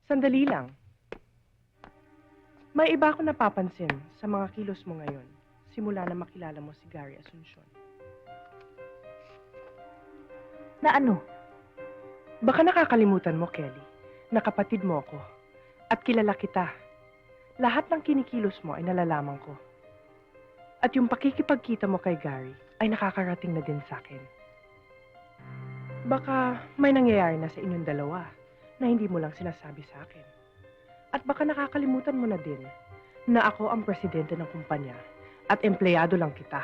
Sandali lang. May iba akong napapansin sa mga kilos mo ngayon, simula na makilala mo si Gary Asuncion. Na ano? Baka nakakalimutan mo, Kelly, na kapatid mo ako at kilala kita. Lahat ng kinikilos mo ay nalalaman ko. At yung pakikipagkita mo kay Gary ay nakakarating na din sa akin. Baka may nangyayari na sa inyong dalawa na hindi mo lang sinasabi sa akin. At baka nakakalimutan mo na din na ako ang presidente ng kumpanya at empleyado lang kita.